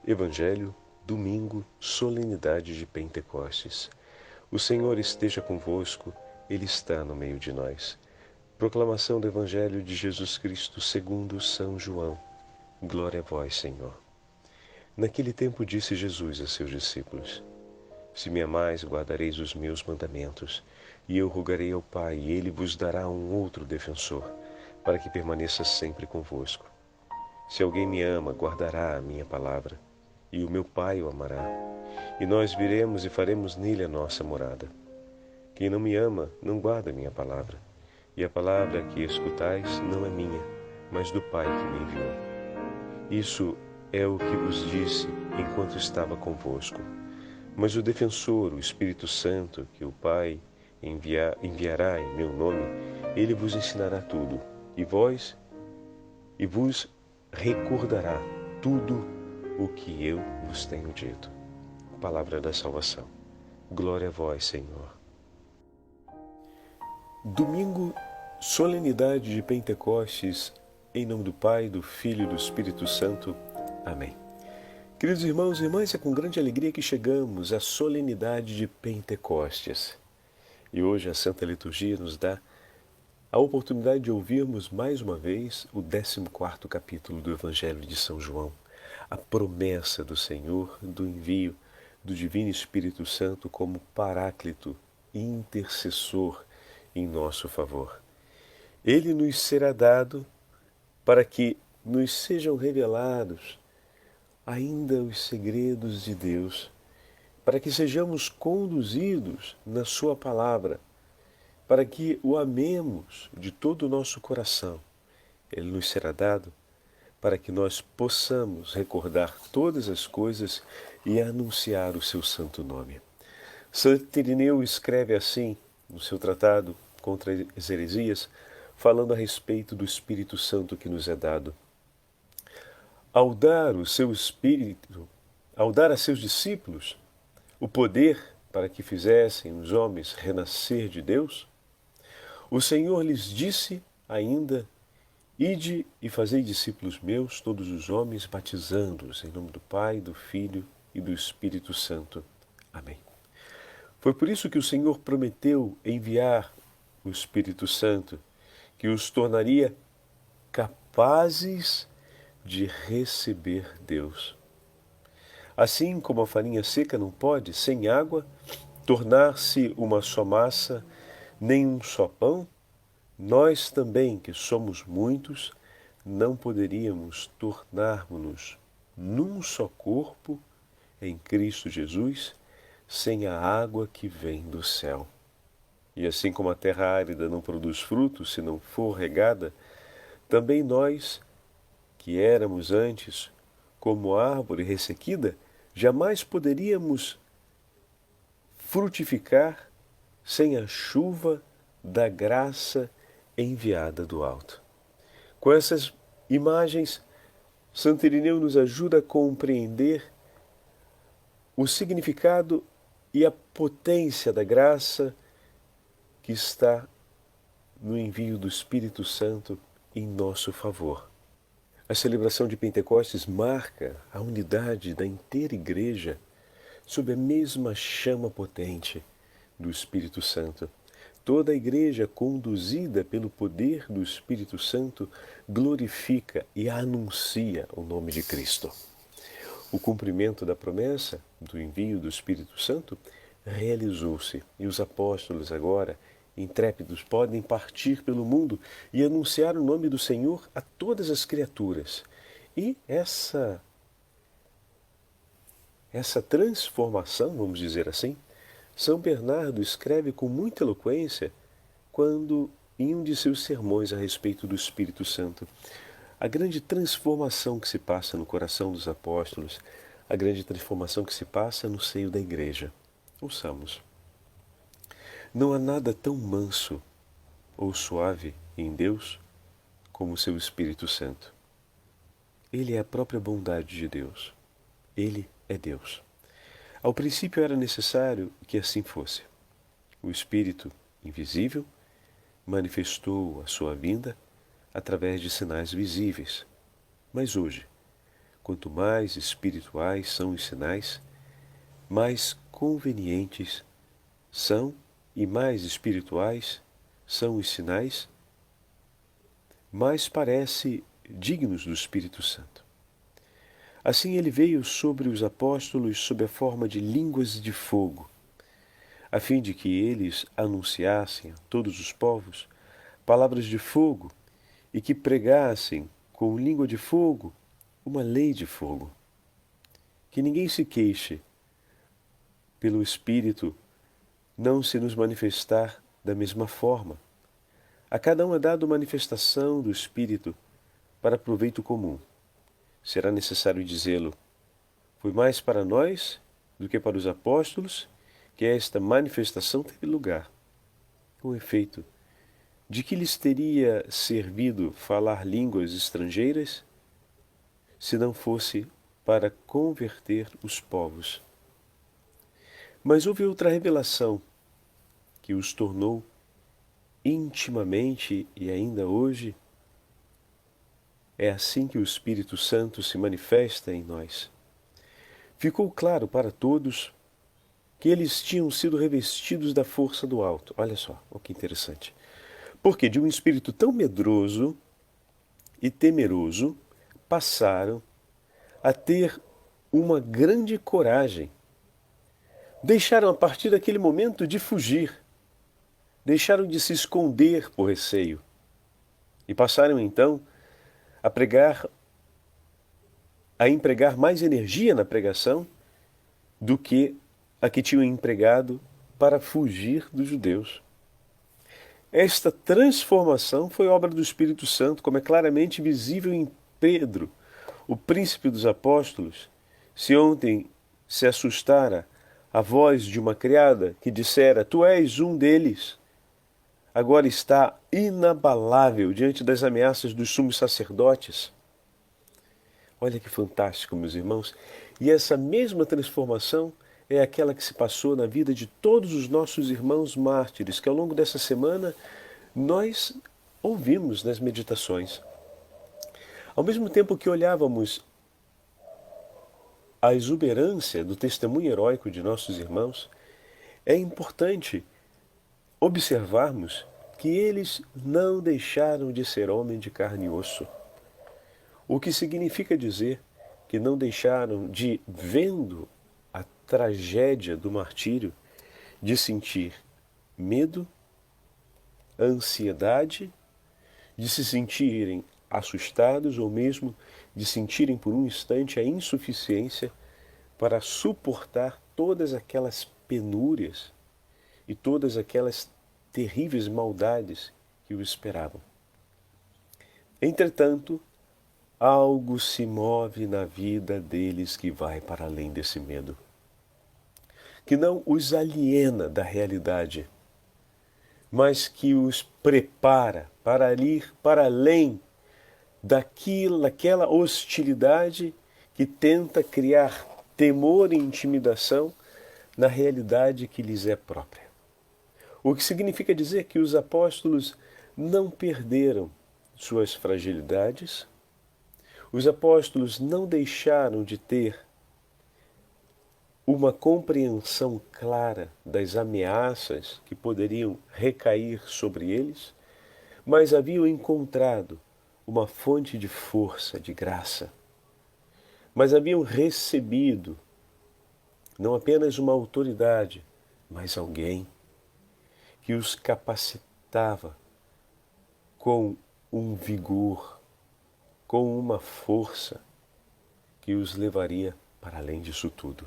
Evangelho, domingo, solenidade de Pentecostes. O Senhor esteja convosco, Ele está no meio de nós. Proclamação do Evangelho de Jesus Cristo segundo São João. Glória a vós, Senhor. Naquele tempo disse Jesus a seus discípulos: Se me amais, guardareis os meus mandamentos, e eu rogarei ao Pai, e Ele vos dará um outro defensor, para que permaneça sempre convosco. Se alguém me ama, guardará a minha palavra, e o meu Pai o amará, e nós viremos e faremos nele a nossa morada. Quem não me ama, não guarda a minha palavra, e a palavra que escutais não é minha, mas do Pai que me enviou. Isso é o que vos disse enquanto estava convosco. Mas o defensor, o Espírito Santo, que o Pai enviará em meu nome, ele vos ensinará tudo, e vos recordará tudo o que eu vos tenho dito. Palavra da salvação. Glória a vós, Senhor. Domingo, solenidade de Pentecostes, em nome do Pai, do Filho e do Espírito Santo. Amém. Queridos irmãos e irmãs, é com grande alegria que chegamos à solenidade de Pentecostes. E hoje a Santa Liturgia nos dá a oportunidade de ouvirmos mais uma vez o 14º capítulo do Evangelho de São João, a promessa do Senhor do envio do Divino Espírito Santo como Paráclito e intercessor em nosso favor. Ele nos será dado para que nos sejam revelados ainda os segredos de Deus, para que sejamos conduzidos na Sua palavra, para que o amemos de todo o nosso coração. Ele nos será dado para que nós possamos recordar todas as coisas e anunciar o seu santo nome. Santo Irineu escreve assim no seu tratado contra as heresias, falando a respeito do Espírito Santo que nos é dado. Ao dar a seus discípulos o poder para que fizessem os homens renascer de Deus, o Senhor lhes disse ainda: Ide e fazei discípulos meus todos os homens, batizando-os em nome do Pai, do Filho e do Espírito Santo. Amém. Foi por isso que o Senhor prometeu enviar o Espírito Santo, que os tornaria capazes de receber Deus. Assim como a farinha seca não pode, sem água, tornar-se uma só massa, nem um só pão, nós também, que somos muitos, não poderíamos tornar-nos num só corpo em Cristo Jesus, sem a água que vem do céu. E assim como a terra árida não produz frutos se não for regada, também nós, que éramos antes como árvore ressequida, jamais poderíamos frutificar sem a chuva da graça enviada do alto. Com essas imagens, Santo Irineu nos ajuda a compreender o significado e a potência da graça que está no envio do Espírito Santo em nosso favor. A celebração de Pentecostes marca a unidade da inteira Igreja sob a mesma chama potente do Espírito Santo. Toda a Igreja, conduzida pelo poder do Espírito Santo, glorifica e anuncia o nome de Cristo. O cumprimento da promessa do envio do Espírito Santo realizou-se e os apóstolos agora, intrépidos, podem partir pelo mundo e anunciar o nome do Senhor a todas as criaturas. E essa transformação, vamos dizer assim, São Bernardo escreve com muita eloquência quando, em um de seus sermões a respeito do Espírito Santo, a grande transformação que se passa no coração dos apóstolos, a grande transformação que se passa no seio da Igreja. Ouçamos. Não há nada tão manso ou suave em Deus como o seu Espírito Santo. Ele é a própria bondade de Deus. Ele é Deus. Ao princípio era necessário que assim fosse. O Espírito invisível manifestou a sua vinda através de sinais visíveis. Mas hoje, quanto mais espirituais são os sinais, mais convenientes são e mais espirituais são os sinais, mais parece dignos do Espírito Santo. Assim ele veio sobre os apóstolos sob a forma de línguas de fogo, a fim de que eles anunciassem a todos os povos palavras de fogo e que pregassem com língua de fogo uma lei de fogo. Que ninguém se queixe pelo Espírito não se nos manifestar da mesma forma. A cada um é dado manifestação do Espírito para proveito comum. Será necessário dizê-lo: foi mais para nós do que para os apóstolos que esta manifestação teve lugar. Com efeito, de que lhes teria servido falar línguas estrangeiras, se não fosse para converter os povos? Mas houve outra revelação que os tornou intimamente, e ainda hoje é assim que o Espírito Santo se manifesta em nós. Ficou claro para todos que eles tinham sido revestidos da força do alto. Olha só, o que interessante. Porque de um espírito tão medroso e temeroso, passaram a ter uma grande coragem. Deixaram a partir daquele momento de fugir. Deixaram de se esconder por receio. E passaram então a empregar mais energia na pregação do que a que tinham empregado para fugir dos judeus. Esta transformação foi obra do Espírito Santo, como é claramente visível em Pedro, o príncipe dos apóstolos. Se ontem se assustara a voz de uma criada que dissera: tu és um deles, agora está inabalável diante das ameaças dos sumos sacerdotes. Olha que fantástico, meus irmãos. E essa mesma transformação é aquela que se passou na vida de todos os nossos irmãos mártires, que ao longo dessa semana nós ouvimos nas meditações. Ao mesmo tempo que olhávamos a exuberância do testemunho heróico de nossos irmãos, é importante observarmos que eles não deixaram de ser homem de carne e osso. O que significa dizer que não deixaram de, vendo a tragédia do martírio, de sentir medo, ansiedade, de se sentirem assustados ou mesmo de sentirem por um instante a insuficiência para suportar todas aquelas penúrias e todas aquelas terríveis maldades que o esperavam. Entretanto, algo se move na vida deles que vai para além desse medo, que não os aliena da realidade, mas que os prepara para ir para além daquela hostilidade que tenta criar temor e intimidação na realidade que lhes é própria. O que significa dizer que os apóstolos não perderam suas fragilidades, os apóstolos não deixaram de ter uma compreensão clara das ameaças que poderiam recair sobre eles, mas haviam encontrado uma fonte de força, de graça. Mas haviam recebido não apenas uma autoridade, mas alguém que os capacitava com um vigor, com uma força que os levaria para além disso tudo.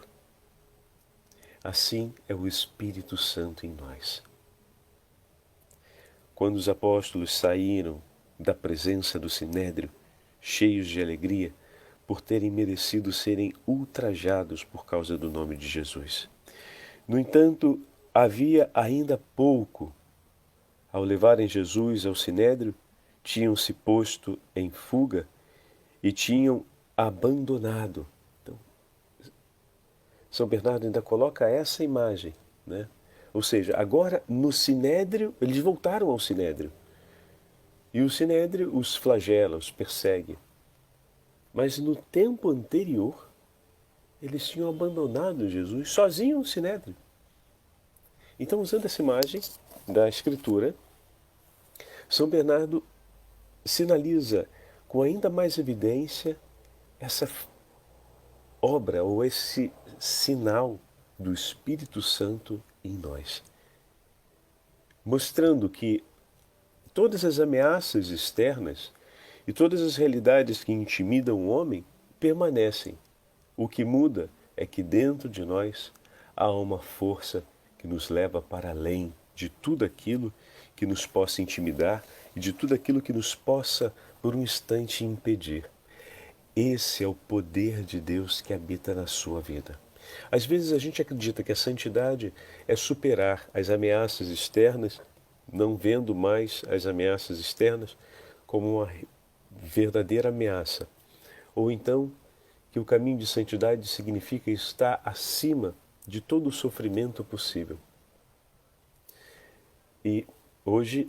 Assim é o Espírito Santo em nós. Quando os apóstolos saíram da presença do Sinédrio, cheios de alegria, por terem merecido serem ultrajados por causa do nome de Jesus. No entanto, havia ainda pouco. Ao levarem Jesus ao Sinédrio, tinham se posto em fuga e tinham abandonado. Então, São Bernardo ainda coloca essa imagem, né? Ou seja, agora no Sinédrio, eles voltaram ao Sinédrio. E o Sinédrio os flagela, os persegue. Mas no tempo anterior, eles tinham abandonado Jesus sozinho no Sinédrio. Então, usando essa imagem da Escritura, São Bernardo sinaliza com ainda mais evidência essa obra ou esse sinal do Espírito Santo em nós, mostrando que todas as ameaças externas e todas as realidades que intimidam o homem permanecem. O que muda é que dentro de nós há uma força que nos leva para além de tudo aquilo que nos possa intimidar e de tudo aquilo que nos possa, por um instante, impedir. Esse é o poder de Deus que habita na sua vida. Às vezes a gente acredita que a santidade é superar as ameaças externas, não vendo mais as ameaças externas como uma verdadeira ameaça. Ou então que o caminho de santidade significa estar acima de todo o sofrimento possível. E hoje,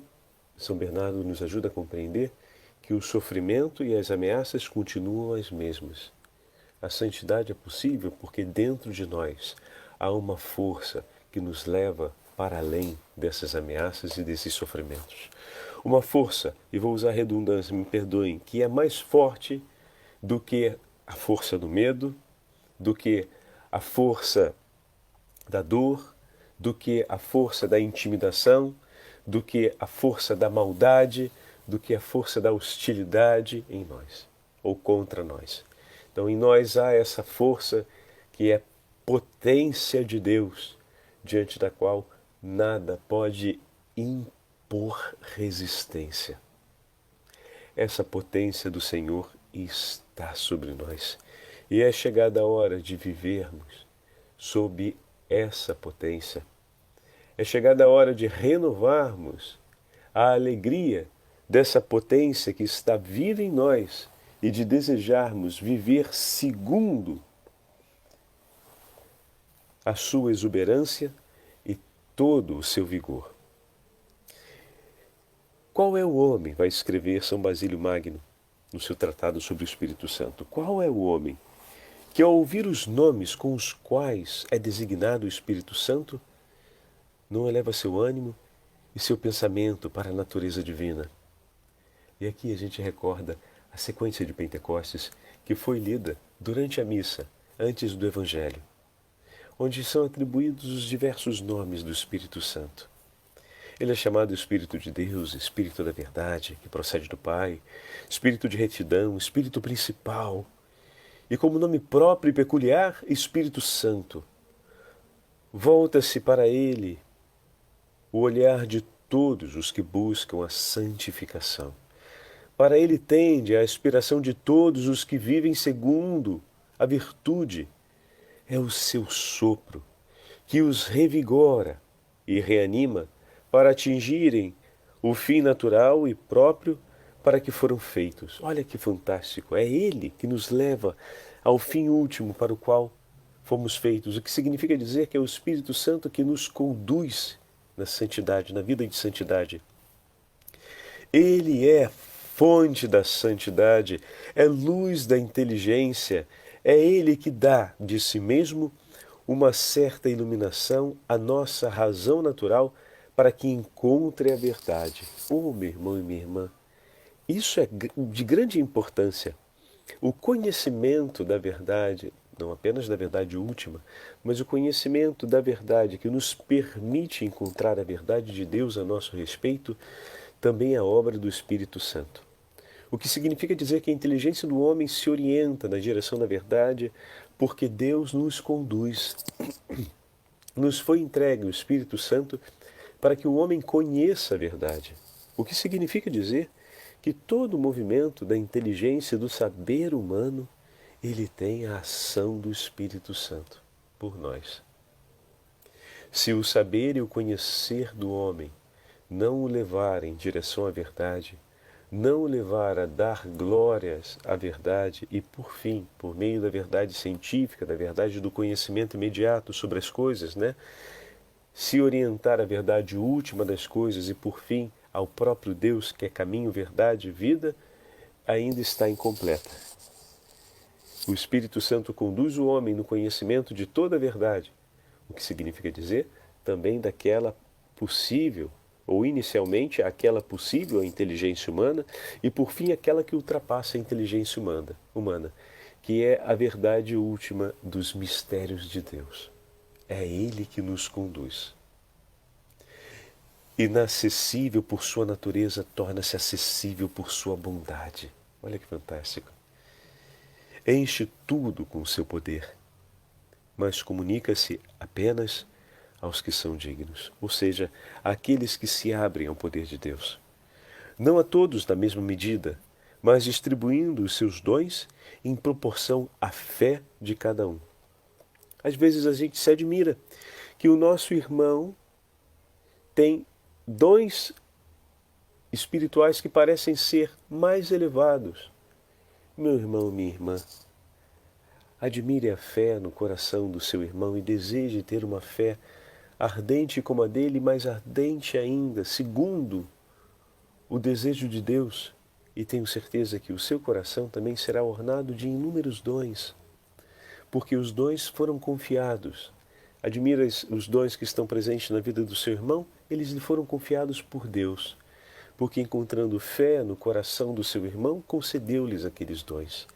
São Bernardo nos ajuda a compreender que o sofrimento e as ameaças continuam as mesmas. A santidade é possível porque dentro de nós há uma força que nos leva para além dessas ameaças e desses sofrimentos. Uma força, e vou usar redundância, me perdoem, que é mais forte do que a força do medo, do que a força da dor, do que a força da intimidação, do que a força da maldade, do que a força da hostilidade em nós, ou contra nós. Então em nós há essa força que é potência de Deus, diante da qual nada pode impor resistência. Essa potência do Senhor está sobre nós. E é chegada a hora de vivermos sob essa potência. É chegada a hora de renovarmos a alegria dessa potência que está viva em nós e de desejarmos viver segundo a sua exuberância e todo o seu vigor. Qual é o homem, vai escrever São Basílio Magno no seu tratado sobre o Espírito Santo? Qual é o homem que, ao ouvir os nomes com os quais é designado o Espírito Santo, não eleva seu ânimo e seu pensamento para a natureza divina? E aqui a gente recorda a sequência de Pentecostes que foi lida durante a missa, antes do Evangelho, onde são atribuídos os diversos nomes do Espírito Santo. Ele é chamado Espírito de Deus, Espírito da Verdade, que procede do Pai, Espírito de Retidão, Espírito Principal, e como nome próprio e peculiar, Espírito Santo. Volta-se para ele o olhar de todos os que buscam a santificação. Para ele tende a aspiração de todos os que vivem segundo a virtude. É o seu sopro que os revigora e reanima para atingirem o fim natural e próprio para que foram feitos. Olha que fantástico! É Ele que nos leva ao fim último para o qual fomos feitos. O que significa dizer que é o Espírito Santo que nos conduz na santidade, na vida de santidade. Ele é fonte da santidade, é luz da inteligência, é Ele que dá de si mesmo uma certa iluminação à nossa razão natural para que encontre a verdade. Oh, meu irmão e minha irmã, isso é de grande importância. O conhecimento da verdade, não apenas da verdade última, mas o conhecimento da verdade que nos permite encontrar a verdade de Deus a nosso respeito, também é obra do Espírito Santo. O que significa dizer que a inteligência do homem se orienta na direção da verdade, porque Deus nos conduz. Nos foi entregue o Espírito Santo para que o homem conheça a verdade. O que significa dizer que todo o movimento da inteligência e do saber humano, ele tem a ação do Espírito Santo por nós. Se o saber e o conhecer do homem não o levar em direção à verdade, não o levar a dar glórias à verdade e, por fim, por meio da verdade científica, da verdade do conhecimento imediato sobre as coisas, se orientar à verdade última das coisas e, por fim, ao próprio Deus, que é caminho, verdade e vida, ainda está incompleta. O Espírito Santo conduz o homem no conhecimento de toda a verdade, o que significa dizer também daquela possível, ou inicialmente aquela possível à inteligência humana, e por fim aquela que ultrapassa a inteligência humana, que é a verdade última dos mistérios de Deus. É Ele que nos conduz. Inacessível por sua natureza, torna-se acessível por sua bondade. Olha que fantástico. Enche tudo com o seu poder, mas comunica-se apenas aos que são dignos, ou seja, àqueles que se abrem ao poder de Deus. Não a todos na mesma medida, mas distribuindo os seus dons em proporção à fé de cada um. Às vezes a gente se admira que o nosso irmão tem dons espirituais que parecem ser mais elevados. Meu irmão, minha irmã, admire a fé no coração do seu irmão e deseje ter uma fé ardente como a dele, mais ardente ainda, segundo o desejo de Deus. E tenho certeza que o seu coração também será ornado de inúmeros dons, porque os dons foram confiados. Admira os dons que estão presentes na vida do seu irmão, eles lhe foram confiados por Deus, porque encontrando fé no coração do seu irmão, concedeu-lhes aqueles dons.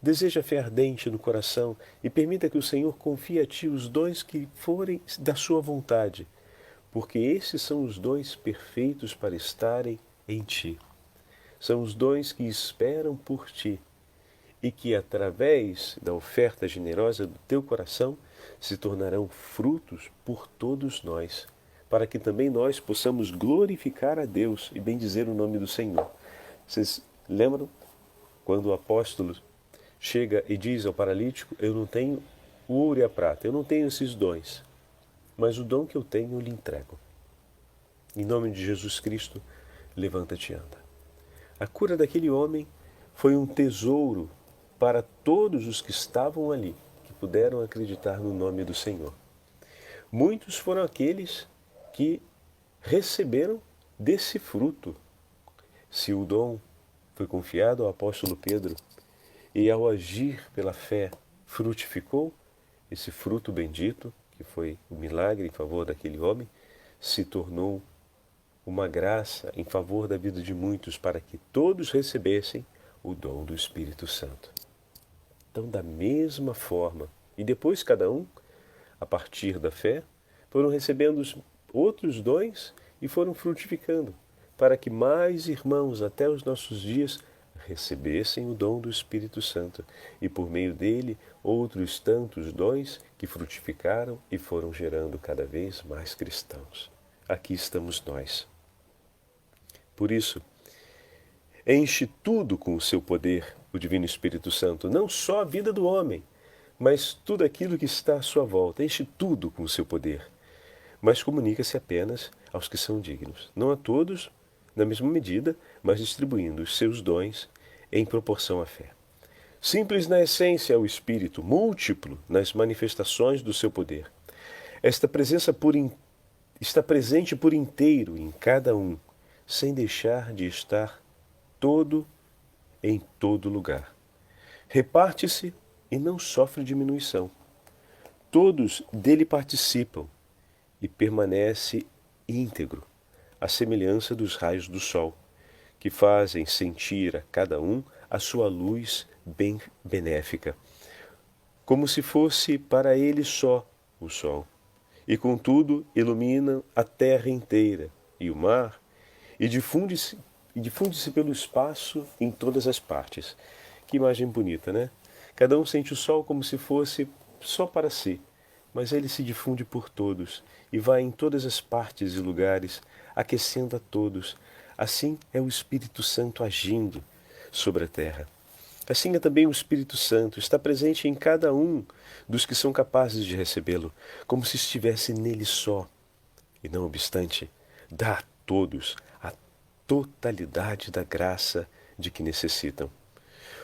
Deseja fé ardente no coração e permita que o Senhor confie a ti os dons que forem da sua vontade, porque esses são os dons perfeitos para estarem em ti. São os dons que esperam por ti e que, através da oferta generosa do teu coração, se tornarão frutos por todos nós, para que também nós possamos glorificar a Deus e bendizer o nome do Senhor. Vocês lembram quando o apóstolo chega e diz ao paralítico: eu não tenho o ouro e a prata, eu não tenho esses dons, mas o dom que eu tenho eu lhe entrego. Em nome de Jesus Cristo, levanta-te e anda. A cura daquele homem foi um tesouro para todos os que estavam ali, que puderam acreditar no nome do Senhor. Muitos foram aqueles que receberam desse fruto. Se o dom foi confiado ao apóstolo Pedro e ao agir pela fé frutificou, esse fruto bendito, que foi o milagre em favor daquele homem, se tornou uma graça em favor da vida de muitos para que todos recebessem o dom do Espírito Santo. Então, da mesma forma, e depois cada um, a partir da fé, foram recebendo os outros dons e foram frutificando, para que mais irmãos até os nossos dias recebessem o dom do Espírito Santo e por meio dele outros tantos dons que frutificaram e foram gerando cada vez mais cristãos. Aqui estamos nós. Por isso, enche tudo com o seu poder, o Divino Espírito Santo, não só a vida do homem, mas tudo aquilo que está à sua volta. Enche tudo com o seu poder, mas comunica-se apenas aos que são dignos, não a todos na mesma medida, mas distribuindo os seus dons em proporção à fé. Simples na essência é o Espírito, múltiplo nas manifestações do seu poder. Esta presença está presente por inteiro em cada um, sem deixar de estar todo em todo lugar. Reparte-se e não sofre diminuição. Todos dele participam e permanece íntegro, à semelhança dos raios do sol, que fazem sentir a cada um a sua luz bem benéfica, como se fosse para ele só o sol, e contudo ilumina a terra inteira e o mar, e difunde-se pelo espaço em todas as partes. Que imagem bonita, né? Cada um sente o sol como se fosse só para si, mas ele se difunde por todos e vai em todas as partes e lugares, aquecendo a todos. Assim é o Espírito Santo agindo sobre a terra. Assim é também o Espírito Santo, está presente em cada um dos que são capazes de recebê-lo, como se estivesse nele só. E não obstante, dá a todos a totalidade da graça de que necessitam.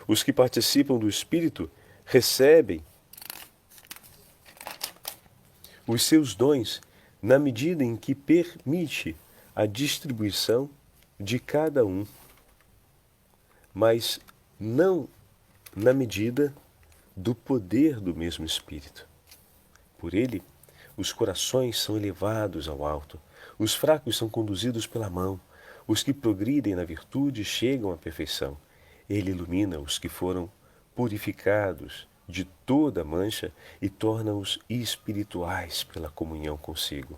Os que participam do Espírito recebem os seus dons na medida em que permite a distribuição de cada um, mas não na medida do poder do mesmo Espírito. Por ele, os corações são elevados ao alto, os fracos são conduzidos pela mão, os que progridem na virtude chegam à perfeição. Ele ilumina os que foram purificados de toda mancha e torna-os espirituais pela comunhão consigo.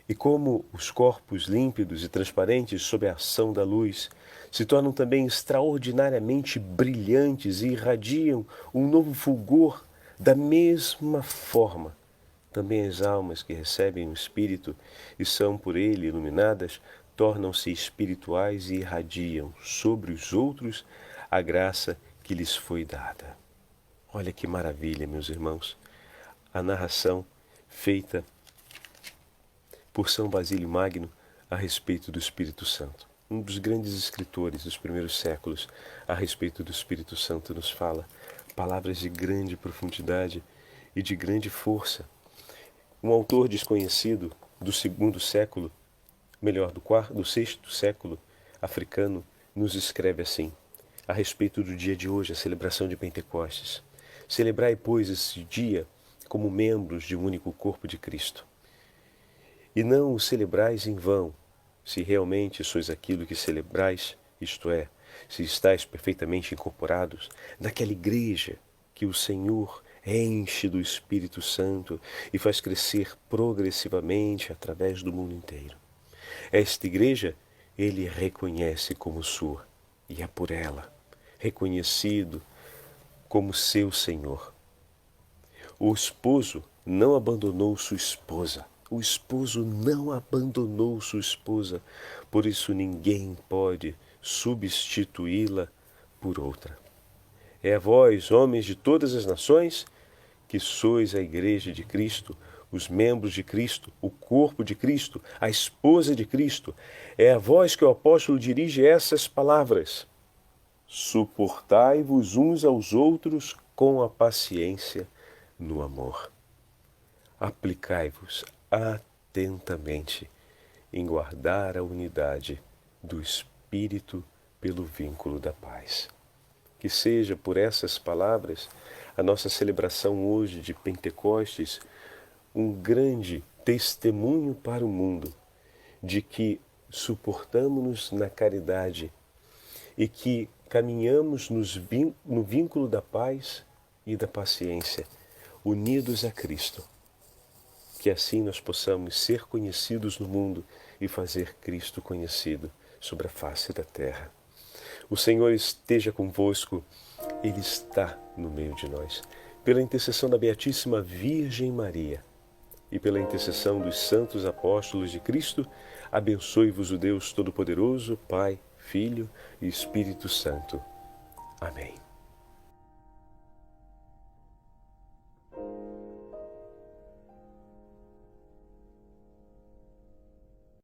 E como os corpos límpidos e transparentes sob a ação da luz se tornam também extraordinariamente brilhantes e irradiam um novo fulgor, da mesma forma, também as almas que recebem o Espírito e são por ele iluminadas tornam-se espirituais e irradiam sobre os outros a graça que lhes foi dada. Olha que maravilha, meus irmãos, a narração feita por São Basílio Magno a respeito do Espírito Santo. Um dos grandes escritores dos primeiros séculos a respeito do Espírito Santo nos fala palavras de grande profundidade e de grande força. Um autor desconhecido do segundo século, melhor, do sexto século africano, nos escreve assim, a respeito do dia de hoje, a celebração de Pentecostes. Celebrai, pois, esse dia como membros de um único corpo de Cristo. E não o celebrais em vão, se realmente sois aquilo que celebrais, isto é, se estáis perfeitamente incorporados naquela igreja que o Senhor enche do Espírito Santo e faz crescer progressivamente através do mundo inteiro. Esta igreja ele reconhece como sua e é por ela reconhecido como seu Senhor. O esposo não abandonou sua esposa. O esposo não abandonou sua esposa, por isso ninguém pode substituí-la por outra. É a vós, homens de todas as nações, que sois a igreja de Cristo, os membros de Cristo, o corpo de Cristo, a esposa de Cristo. É a vós que o apóstolo dirige essas palavras. Suportai-vos uns aos outros com a paciência no amor. Aplicai-vos atentamente em guardar a unidade do Espírito pelo vínculo da paz. Que seja por essas palavras a nossa celebração hoje de Pentecostes um grande testemunho para o mundo de que suportamos-nos na caridade e que caminhamos no vínculo da paz e da paciência, unidos a Cristo. Que assim nós possamos ser conhecidos no mundo e fazer Cristo conhecido sobre a face da terra. O Senhor esteja convosco, Ele está no meio de nós. Pela intercessão da Beatíssima Virgem Maria e pela intercessão dos santos apóstolos de Cristo, abençoe-vos o Deus Todo-Poderoso, Pai, Filho e Espírito Santo. Amém.